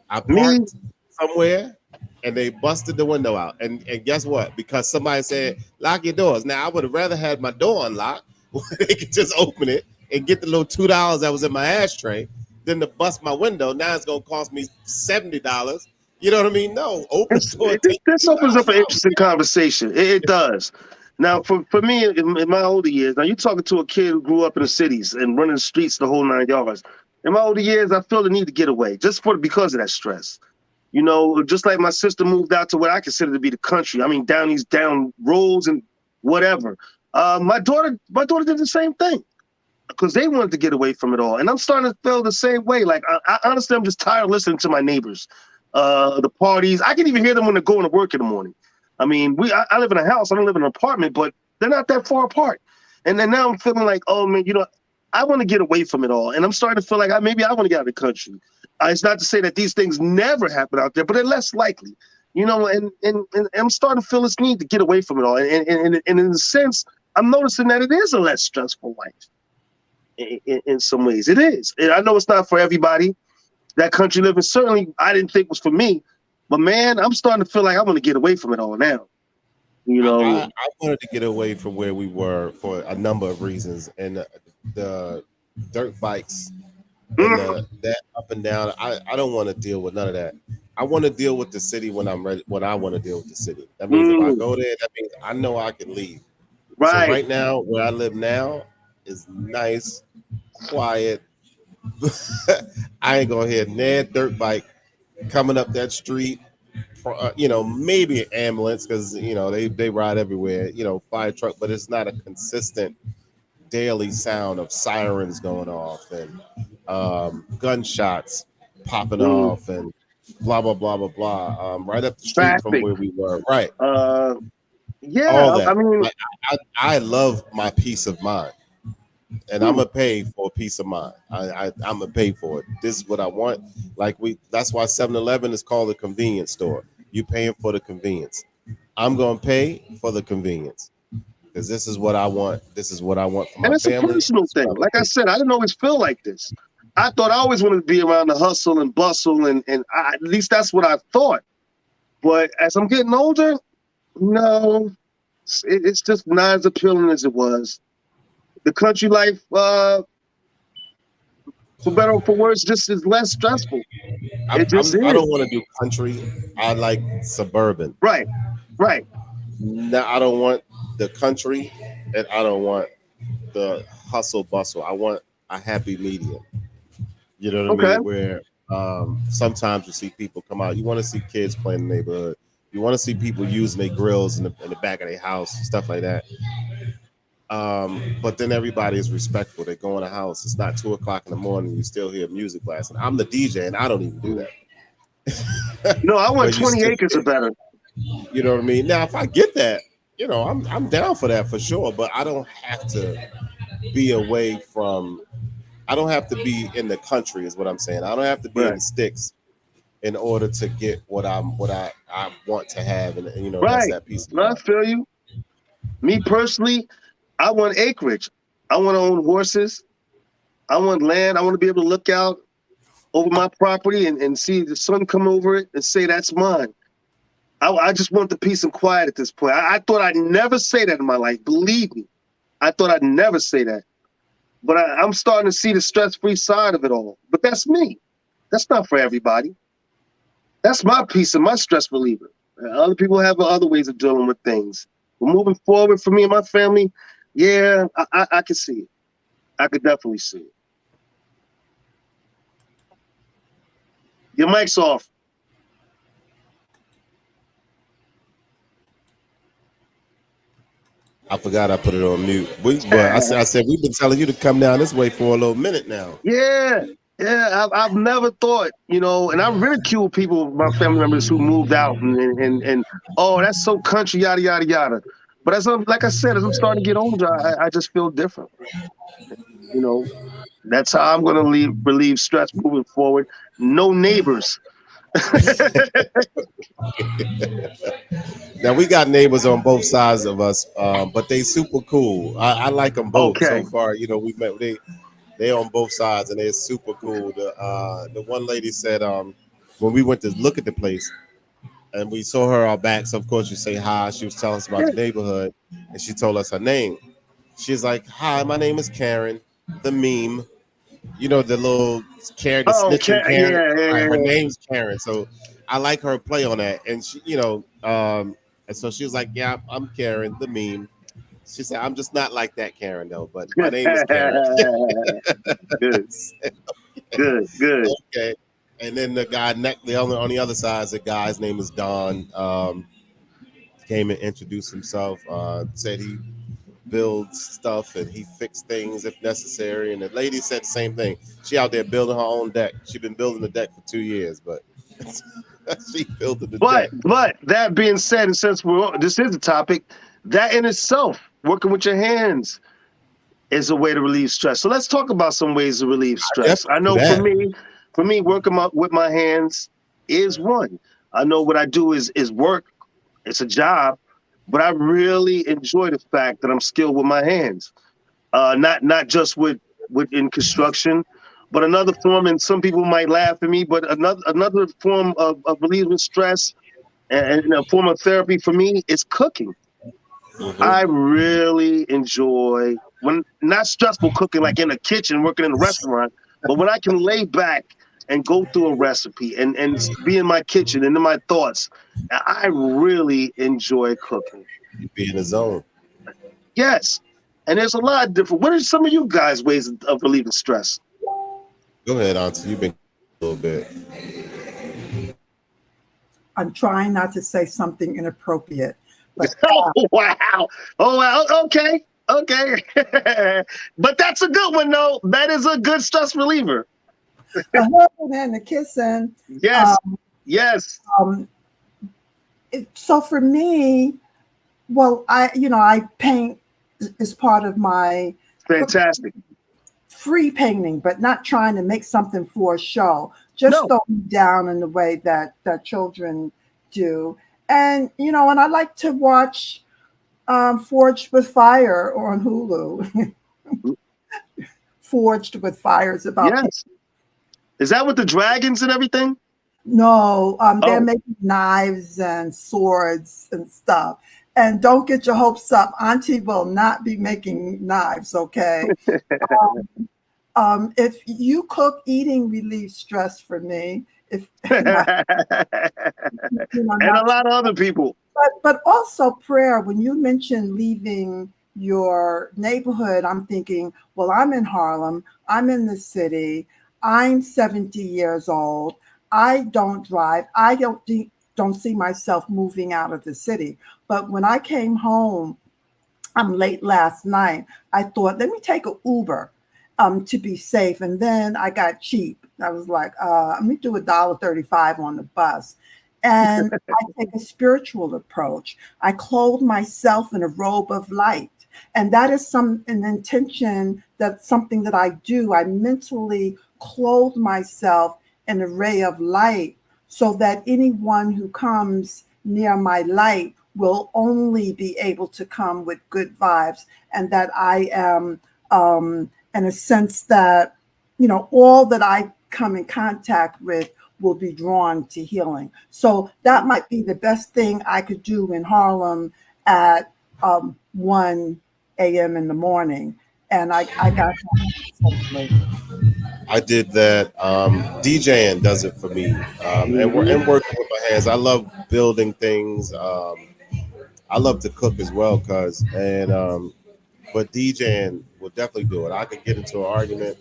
I me, parked somewhere and they busted the window out. And guess what? Because somebody said, lock your doors. Now I would have rather had my door unlocked where they could just open it and get the little $2 that was in my ashtray than to bust my window. Now it's gonna cost me $70. You know what I mean? No, open the door, take this the two opens up dollars an out. interesting conversation. It does. Now, for me, in my older years, now you're talking to a kid who grew up in the cities and running the streets the whole 9 yards. In my older years, I feel the need to get away just because of that stress. Just like my sister moved out to what I consider to be the country. I mean, down roads and whatever. My daughter did the same thing because they wanted to get away from it all. And I'm starting to feel the same way. Like, I honestly, I'm just tired of listening to my neighbors, the parties. I can even hear them when they're going to work in the morning. I mean, I live in a house. I don't live in an apartment, but they're not that far apart. And then now I'm feeling like, oh man, I want to get away from it all. And I'm starting to feel like maybe I want to get out of the country. It's not to say that these things never happen out there, but they're less likely. And I'm starting to feel this need to get away from it all. And in a sense, I'm noticing that it is a less stressful life. In some ways, it is. And I know it's not for everybody. That country living certainly I didn't think was for me, but man, I'm starting to feel like I want to get away from it all now. You know, I wanted to get away from where we were for a number of reasons, and the dirt bikes and that up and down. I don't want to deal with none of that. I want to deal with the city when I'm ready. When I want to deal with the city, that means if I go there, that means I know I can leave. So right. right now, where I live now is nice, quiet. I ain't gonna hear Ned dirt bike coming up that street. Maybe an ambulance because they ride everywhere. Fire truck, but it's not a consistent daily sound of sirens going off and gunshots popping Mm, off and blah blah blah blah blah. Right up the street from traffic. where we were. Right. Uh, Yeah, all I that. mean, Like I love my peace of mind, and I'm hmm. gonna pay for peace of mind. I'm gonna pay for it. This is what I want. Like that's why 7-Eleven is called a convenience store. You paying for the convenience. I'm gonna pay for the convenience because this is what I want. This is what I want for And my it's a family. personal It's what thing. I'm Like I gonna pay said, I didn't always feel like this. I thought I always wanted to be around the hustle and bustle, and at least that's what I thought. But as I'm getting older, no, it's just not as appealing as it was. The country life, for better or for worse, just is less stressful. It just I is. don't want to do country. I like suburban. Right, right. Now I don't want the country, and I don't want the hustle bustle. I want a happy medium. You know what I Okay. mean? Where sometimes you see people come out. You want to see kids playing in the neighborhood. You want to see people using their grills in the back of their house, stuff like that. But then everybody is respectful. They go in the house. It's not 2 o'clock in the morning. You still hear music blasting. I'm the DJ, and I don't even do Mm. that. No, I want But you 20 still, acres or better. you know what I mean. Now, if I get that, I'm down for that for sure. But I don't have to be away from. I don't have to be in the country, is what I'm saying. I don't have to be in Right, the sticks in order to get what I want to have, and that's right. that peace of No, I mind. feel you. Me personally, I want acreage. I want to own horses. I want land. I want to be able to look out over my property and see the sun come over it and say that's mine. I just want the peace and quiet at this point. I thought I'd never say that in my life. Believe me, I thought I'd never say that. But I'm starting to see the stress-free side of it all. But that's me. That's not for everybody. That's my peace and my stress reliever. Other people have other ways of dealing with things. But moving forward for me and my family, yeah, I can see it. I could definitely see it. Your mic's off. I forgot I put it on mute. But I said we've been telling you to come down this way for a little minute now. Yeah, yeah. I've never thought, and I ridicule people, my family members who moved out, and oh, that's so country, yada yada yada. But like I said, as I'm starting to get older, I just feel different. You know, that's how I'm going to relieve stress moving forward. No neighbors. Now we got neighbors on both sides of us, but they super cool. I like them both so Okay. far. We met they on both sides and they're super cool. The one lady said when we went to look at the place and we saw her our back, so of course you say hi. She was telling us about Yeah. the neighborhood and she told us her name. She's like, "Hi, my name is Karen, the meme. The little Karen, the Oh, okay. snitching Karen. Yeah, yeah, Right, her yeah. name's Karen, so I like her play on that. And and so she was like, "Yeah, I'm Karen, the meme." She said, "I'm just not like that Karen though, but my name is Karen." Good, good, good. Okay. And then the guy on the other side, the guy's name is Don. Came and introduced himself. Said he builds stuff and he fixed things if necessary. And the lady said the same thing. She out there building her own deck. She been building the deck for 2 years, but she built the But deck. but that being said, and since this is the topic, that in itself, working with your hands, is a way to relieve stress. So let's talk about some ways to relieve stress. I Definitely know that. for me, working with my hands is one. I know what I do is work. It's a job, but I really enjoy the fact that I'm skilled with my hands. Not just with in construction, but another form. And some people might laugh at me, but another form of relieving stress and a form of therapy for me is cooking. Hmm. I really enjoy when not stressful cooking like in a kitchen, working in a restaurant, but when I can lay back and go through a recipe and be in my kitchen and in my thoughts. I really enjoy cooking. You be in the zone. Yes. And there's a lot of different. What are some of you guys' ways of relieving stress? Go ahead, Auntie. You've been a little bit. I'm trying not to say something inappropriate, but Oh wow. Oh wow. Okay. Okay. But that's a good one though. That is a good stress reliever. the hugging and the kissing. Yes. Yes. Um, so for me, Well, I paint as part of my Fantastic. free painting, but not trying to make something for a show. Just No. throwing down in the way that children do. And and I like to watch Forged with Fire on Hulu. Forged with Fire is about people. Yes. Is that with the dragons and everything? No, they're Oh. making knives and swords and stuff. And don't get your hopes up. Auntie will not be making knives, okay? If you cook, eating relieves stress for me. If not, And a not lot of other people. but also prayer. When you mention leaving your neighborhood, I'm thinking, well, I'm in Harlem, I'm in the city, I'm 70 years old, I don't drive, don't see myself moving out of the city. But when I came home, I'm late last night, I thought, let me take an Uber to be safe. And then I got cheap. I was like, let me do $1.35 on the bus. And I take a spiritual approach. I clothe myself in a robe of light. And that is an intention, that's something that I do. I mentally clothe myself in a ray of light so that anyone who comes near my light will only be able to come with good vibes, and that I am, in a sense that, all that I come in contact with will be drawn to healing. So that might be the best thing I could do in Harlem at 1 a.m. in the morning. And I got that. I did that. DJing does it for me, Hmm. and working with my hands. I love building things. I love to cook as well, cause and but DJing will definitely do it. I could get into an argument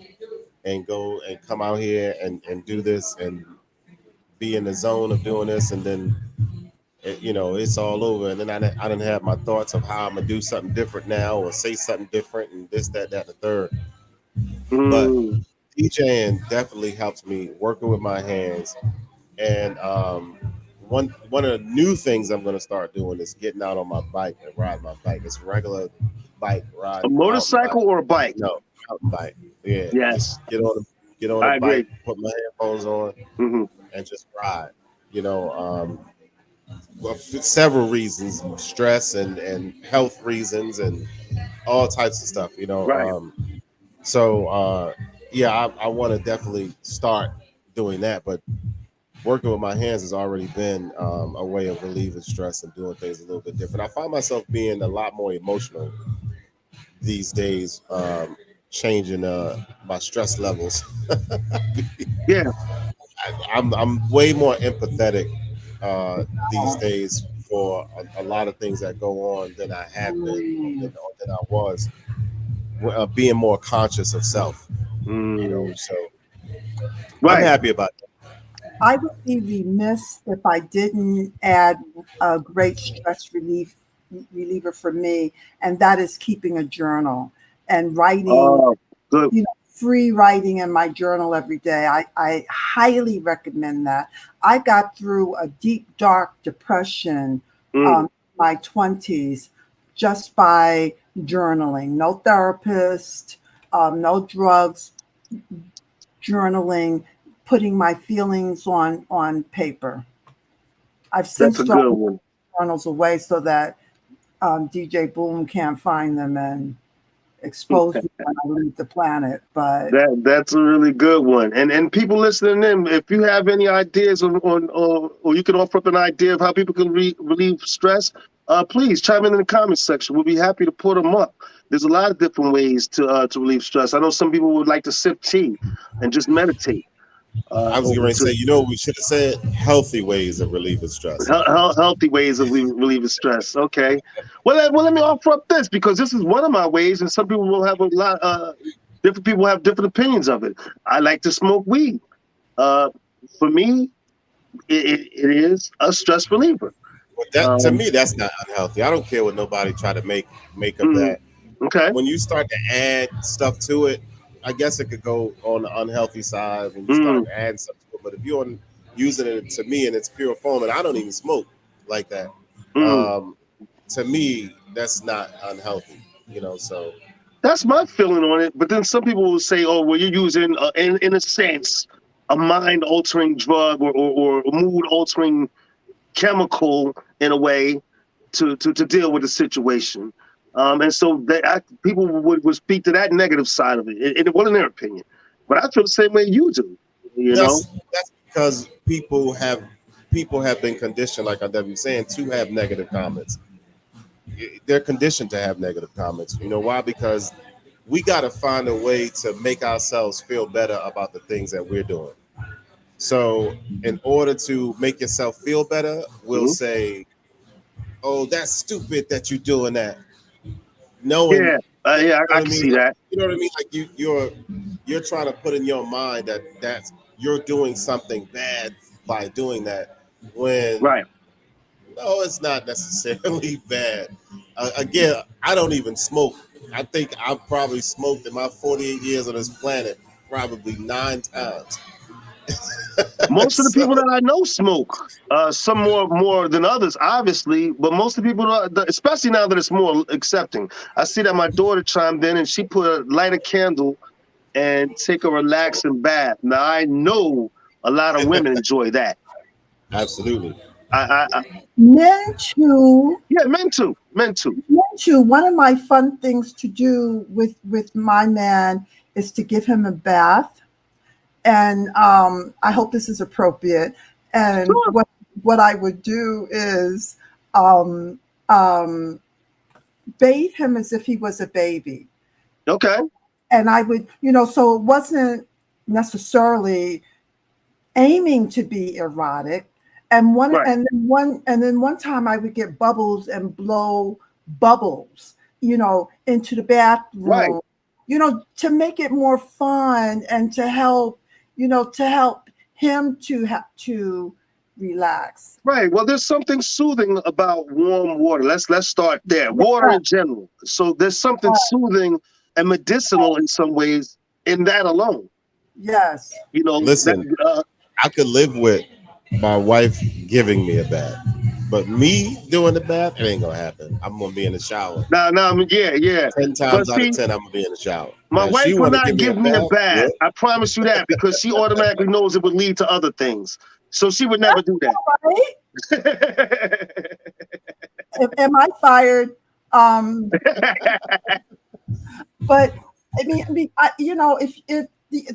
and go and come out here and do this and be in the zone of doing this, and then it's all over. And then I didn't have my thoughts of how I'm gonna do something different now or say something different and this, that, the third. But Mm. DJing definitely helps me working with my hands. And one of the new things I'm gonna start doing is getting out on my bike and riding my bike. It's regular bike A ride, mountain bike. motorcycle or a bike? No, mountain bike. Yeah, just Yes, get on a I bike, agree. put my headphones on, Hmm. and just ride. You know, well, for several reasons, stress and health reasons and all types of stuff. Right. So yeah, I want to definitely start doing that, but working with my hands has already been a way of relieving stress and doing things a little bit different. I find myself being a lot more emotional these days, changing my stress levels. Yeah. I'm way more empathetic these days for a lot of things that go on than I have been Mm. than I was. Being more conscious of self, Mm. So I'm Right. happy about that. I would be remiss if I didn't add a great stress reliever for me, and that is keeping a journal and writing, Oh, good. free writing in my journal every day. I highly recommend that. I got through a deep, dark depression, Mm. my 20s, just by journaling. No therapist, no drugs, journaling, putting my feelings on paper. I've That's since a thrown good one. journals away so that DJ Boom can't find them and expose me when I leave the planet. But That's a really good one. And people listening in, if you have any ideas on or you can offer up an idea of how people can relieve stress, please chime in the comments section. We'll be happy to put them up. There's a lot of different ways to relieve stress. I know some people would like to sip tea and just meditate. I was Or going to say, just we should have said healthy ways of relieving stress. healthy ways of relieving stress. Okay. Well, let me offer up this because this is one of my ways, and some people will have a lot. Different people have different opinions of it. I like to smoke weed. Uh, for me, it is a stress reliever. But that to Um, me, that's not unhealthy. I don't care what nobody try to make of mm, that. okay. When you start to add stuff to it, I guess it could go on the unhealthy side when you Mm, start adding stuff to it. But if you're using it to me in its pure form, and I don't even smoke like that, mm, um, to me, that's not unhealthy. So That's my feeling on it. But then some people will say, "Oh, well, you're using, in a sense, a mind-altering drug or a mood-altering chemical in a way to deal with the situation." And so people would speak to that negative side of it, and it wasn't their opinion. But I feel the same way you do. You know? that's because people have been conditioned, like I was saying, to have negative comments. They're conditioned to have negative comments. You know why? Because we got to find a way to make ourselves feel better about the things that we're doing. So, in order to make yourself feel better, we'll Mhm. say, "Oh, that's stupid that you're doing that," knowing Yeah, that, yeah, you know I what I can mean. see Like, that. you know what I mean. Like you're trying to put in your mind that you're doing something bad by doing that. When Right. no, it's not necessarily bad. Again, I don't even smoke. I think I've probably smoked in my 48 years on this planet probably 9 times. Most of the people So that I know smoke. Some more than others, obviously, but most of the people, especially now that it's more accepting. I see that my daughter chimed in and she light a candle and take a relaxing bath. Now I know a lot of women enjoy that. absolutely. I Men too. yeah, men too, men too. Men too. One of my fun things to do with my man is to give him a bath, and I hope this is appropriate. And Sure. what I would do is um, um, bathe him as if he was a baby, Okay. and I would, so it wasn't necessarily aiming to be erotic. Right. And then one time I would get bubbles and blow bubbles, into the Right. bathroom, to make it more fun and to help him to have to relax. Right. Well, there's something soothing about warm water. Let's start there. Water Yeah, in general. So there's something soothing and medicinal in some ways in that alone. yes. That Listen, I could live with my wife giving me a bath, but me doing the bath, it ain't gonna happen. I'm gonna be in the shower. now I mean, yeah, yeah. Ten But times out of see, 10, I'm gonna be in the shower. my Now, if she wife would want to not give me a give me a bath, bath. good. I promise you that because she automatically knows it would lead to other things. So she would never do Right? that. Am I fired? Um, but if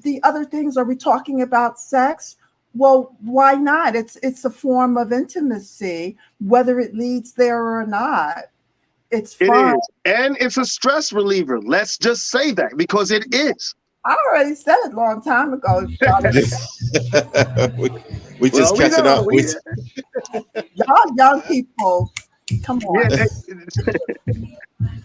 the other things, are we talking about sex? Well, why not? It's a form of intimacy, whether it leads there or not. It's It fun. is. And it's a stress reliever. Let's just say that because it is. I already said it a long time ago, Jonathan. we, we just Well, we catching know. up. Y'all young people, come Yeah, on.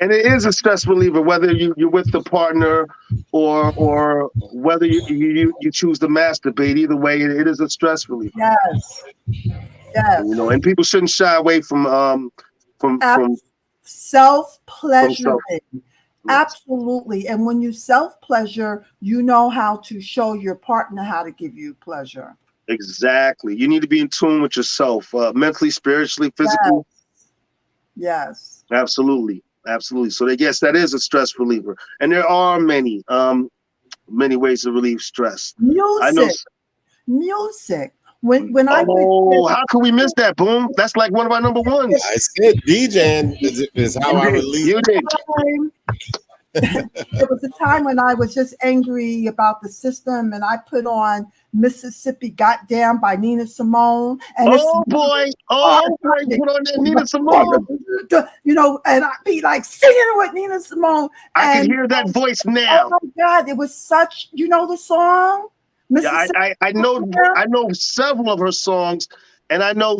and it is a stress reliever, whether you're with the partner or whether you choose to masturbate. Either way, it is a stress reliever. Yes, yes. And people shouldn't shy away from from Self from self. pleasuring. Yes, Absolutely. And when you self pleasure, you know how to show your partner how to give you pleasure. exactly. You need to be in tune with yourself, mentally, spiritually, physically. Yes. Yes. Absolutely, absolutely. So yes, that is a stress reliever, and there are many ways to relieve stress. I know. Music. Music. When I would Oh, how could we miss that? Boom! That's like one of our number ones. I said DJing is how You I did. release. You did. time, there was a time when I was just angry about the system, and I put on Mississippi Goddamn by Nina Simone, and it's Oh boy! Oh boy! Put on that Nina Simone. and I'd be like singing with Nina Simone, I can and hear that voice oh now. my God, it was such, the song Yeah, Mississippi. I know several of her songs, and I know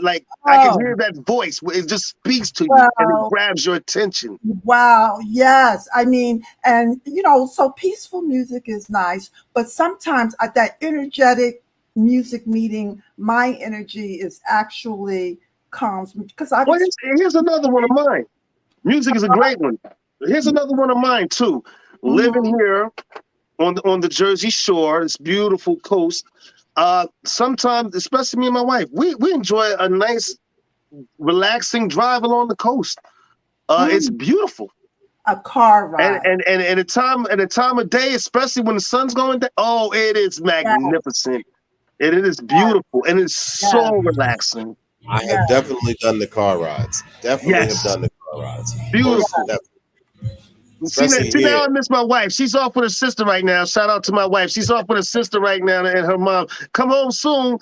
like I can Oh, hear that voice. It just speaks to you and it well, grabs your attention. wow, yes. I mean, and so peaceful music is nice, but sometimes at that energetic music meeting, my energy is actually calms me because I've Well, experienced. here's another one of mine. Music is a great one. Here's another one of mine too. Living Mhm. here on the Jersey Shore, this beautiful coast. Sometimes, especially me and my wife, we enjoy a nice relaxing drive along the coast. It's beautiful. A car ride. And the time of day, especially when the sun's going down, oh, it is magnificent. It is beautiful, and it's so relaxing. I have definitely done the car rides. Definitely have done the car rides. Beautiful. See now I miss my wife. She's off with her sister right now. Shout out to my wife. She's off with her sister right now and her mom. Come home soon.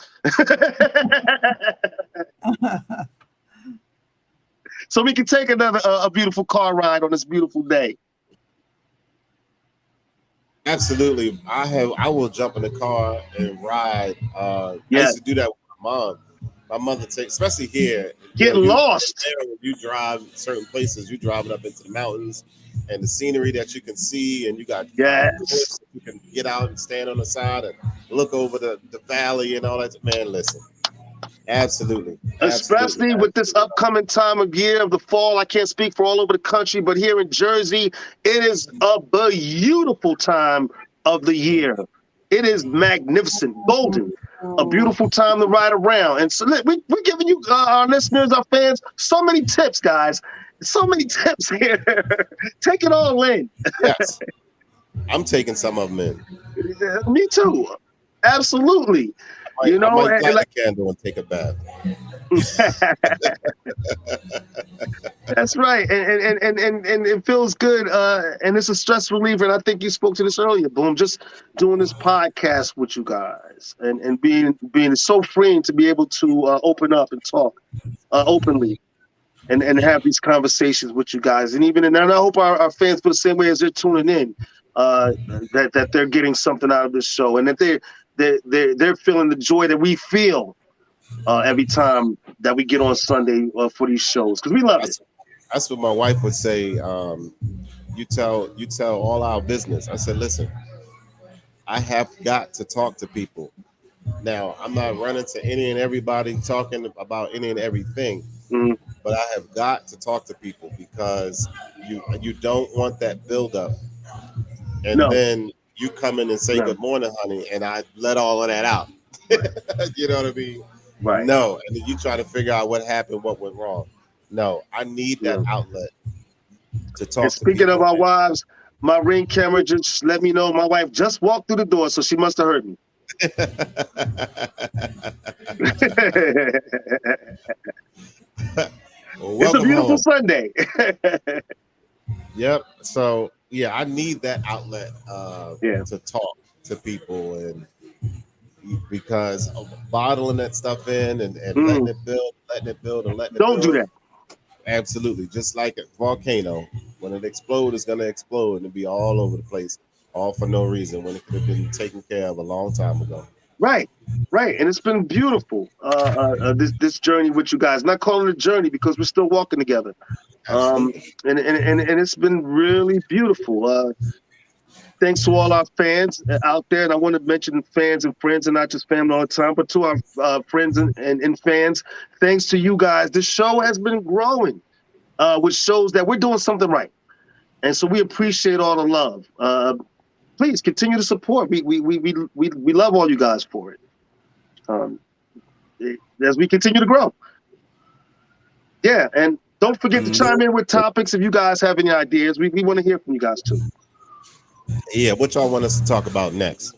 So we can take another a beautiful car ride on this beautiful day. Absolutely. I will jump in the car and ride. I used to do that with my mom. My mother takes, especially here. Get lost. You drive certain places, you driving up into the mountains and the scenery that you can see, and you got cliffs, you can get out and stand on the side and look over the valley and all that. Man, listen. Absolutely. Especially with this upcoming time of year of the fall. I can't speak for all over the country, but here in Jersey, it is a beautiful time of the year. It is magnificent, golden, a beautiful time to ride around. And so we're giving you, our listeners, our fans, so many tips, guys. So many tips here. Take it all in. Yes. I'm taking some of them in. Me too. Absolutely. I might light a candle and take a bath. That's right, and it feels good, and it's a stress reliever. And I think you spoke to this earlier, Boom. Just doing this podcast with you guys, and being so freeing to be able to open up and talk openly, and have these conversations with you guys. And I hope our fans feel the same way as they're tuning in, that they're getting something out of this show, and that they're feeling the joy that we feel every time that we get on Sunday for these shows, because we love it. That's what my wife would say. You tell all our business. I said, listen, I have got to talk to people. Now, I'm not running to any and everybody talking about any and everything, but I have got to talk to people, because you don't want that buildup, and then you come in and say good morning, honey, and I let all of that out. You know what I mean? Right. No, and then you try to figure out what happened, what went wrong. No, I need that outlet to talk. And speaking of our wives, my Ring camera just let me know my wife just walked through the door, so she must have heard me. Well, it's a beautiful Sunday. Yep. So yeah, I need that outlet to talk to people, and because of bottling that stuff in and letting it build and letting it Don't do that. Absolutely. Just like a volcano, when it explodes, it's gonna explode and it'll be all over the place, all for no reason, when it could have been taken care of a long time ago. Right. And it's been beautiful, this journey with you guys. I'm not calling it a journey because we're still walking together. And it's been really beautiful. Thanks to all our fans out there. And I want to mention fans and friends, and not just family all the time, but to our friends and fans. Thanks to you guys, this show has been growing, which shows that we're doing something right. And so we appreciate all the love. Please continue to support. We love all you guys for it. As we continue to grow. Yeah, and don't forget to chime in with topics if you guys have any ideas. We want to hear from you guys too. Yeah, what y'all want us to talk about next?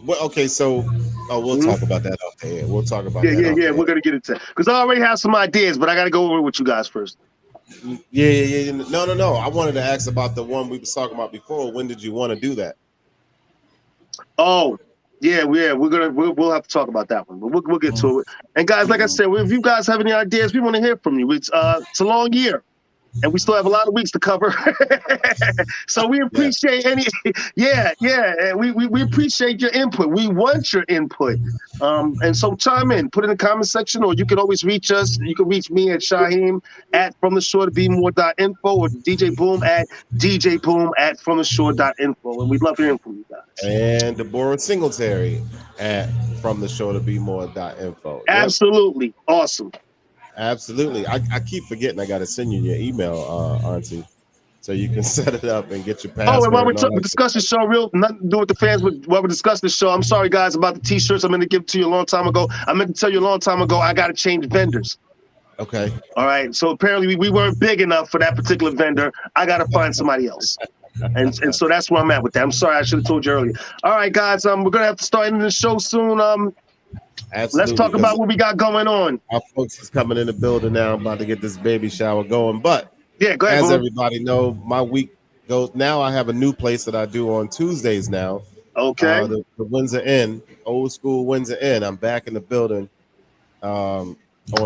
Well, okay, so we'll talk about that off the air. We'll talk about that. Yeah. We're gonna get into that because I already have some ideas, but I got to go over it with you guys first. Yeah. No. I wanted to ask about the one we was talking about before. When did you want to do that? Oh, yeah. We'll have to talk about that one, but we'll get to it. And guys, like I said, if you guys have any ideas, we want to hear from you. It's a long year, and we still have a lot of weeks to cover. So we appreciate we appreciate your input. We want your input. And so chime in, put it in the comment section, or you can always reach us. You can reach me at Shaheem at fromtheshore.info, or DJ Boom at djboom@fromtheshore.info. And we'd love hearing from you guys. And Deborah Singletary at fromtheshore.info. Absolutely. Awesome. Absolutely. I keep forgetting I got to send you your email, Auntie, so you can set it up and get your password. Oh, and while we're discussing the show, nothing to do with the fans, but while we're discussing the show, I'm sorry, guys, about the T-shirts. I meant to give it to you a long time ago. I meant to tell you a long time ago I got to change vendors. Okay. All right. So apparently we weren't big enough for that particular vendor. I got to find somebody else. And so that's where I'm at with that. I'm sorry, I should have told you earlier. All right, guys. We're gonna have to start ending the show soon. Let's Absolutely. talk Because about what we got going on. our folks is coming in the building now. I'm about to get this baby shower going. But Yeah, go ahead, as boom. everybody know, my week goes now. I have a new place that I do on Tuesdays now. Okay. The Windsor Inn, old school Windsor Inn. I'm back in the building on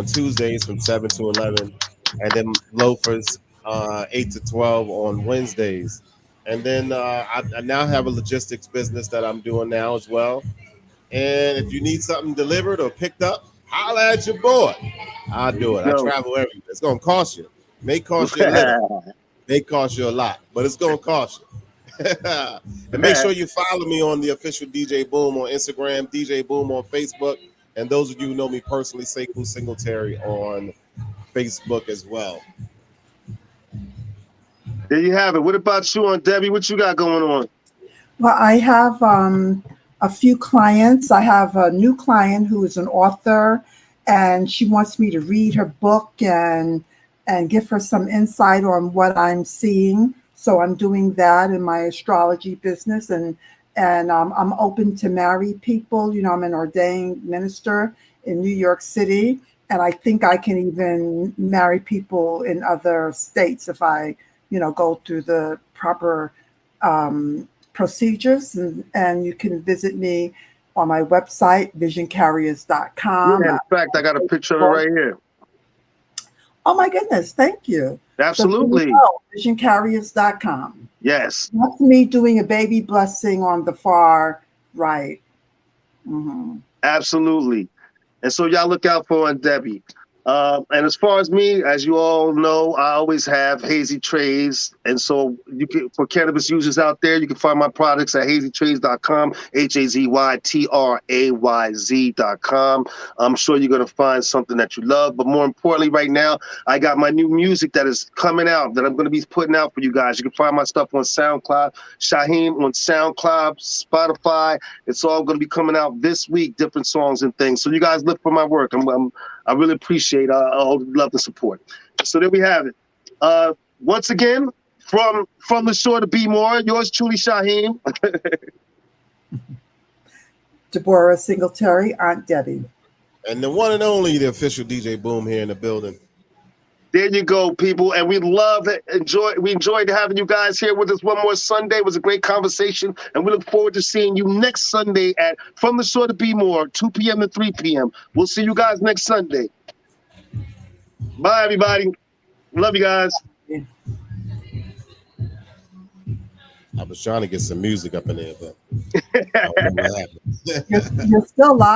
Tuesdays from 7 to 11, and then loafers 8 to 12 on Wednesdays. And then I now have a logistics business that I'm doing now as well. And if you need something delivered or picked up, holla at your boy. I'll do it. I Yo. travel everywhere. It's gonna cost you. It may cost you a little. May cost you a lot, but it's gonna cost you. And make sure you follow me on the official DJ Boom on Instagram, DJ Boom on Facebook, and those of you who know me personally, Sekou Singletary on Facebook as well. There you have it. What about you, on Debbie? What you got going on? Well, I have a few clients. I have a new client who is an author, and she wants me to read her book and give her some insight on what I'm seeing. So I'm doing that in my astrology business, and I'm open to marry people. You know, I'm an ordained minister in New York City, and I think I can even marry people in other states if I, go through the proper procedures. And you can visit me on my website, visioncarriers.com. Yeah, in fact, I got a picture of it right here. Oh my goodness, thank you. Absolutely. So visioncarriers.com. Yes. That's me doing a baby blessing on the far right. Mm-hmm. Absolutely. And so y'all look out for Aunt Debbie. And as far as me, as you all know, I always have hazy trays. And so you can, for cannabis users out there, you can find my products at hazytrays.com, HAZYTRAYZ.com. I'm sure you're going to find something that you love. But more importantly, right now, I got my new music that is coming out that I'm going to be putting out for you guys. You can find my stuff on SoundCloud, Shaheem on SoundCloud, Spotify. It's all going to be coming out this week, different songs and things. So you guys look for my work. I really appreciate all the love and support. So there we have it. Once again, from the shore to be more, yours truly, Shaheem. Deborah Singletary, Aunt Debbie. And the one and only, the official DJ Boom here in the building. There you go, people. And we love it. We enjoyed having you guys here with us one more Sunday. It was a great conversation. And we look forward to seeing you next Sunday at From the Shore to Be More, 2 p.m. to 3 p.m. We'll see you guys next Sunday. Bye, everybody. Love you guys. I was trying to get some music up in there, but I don't know what happened. You're still live.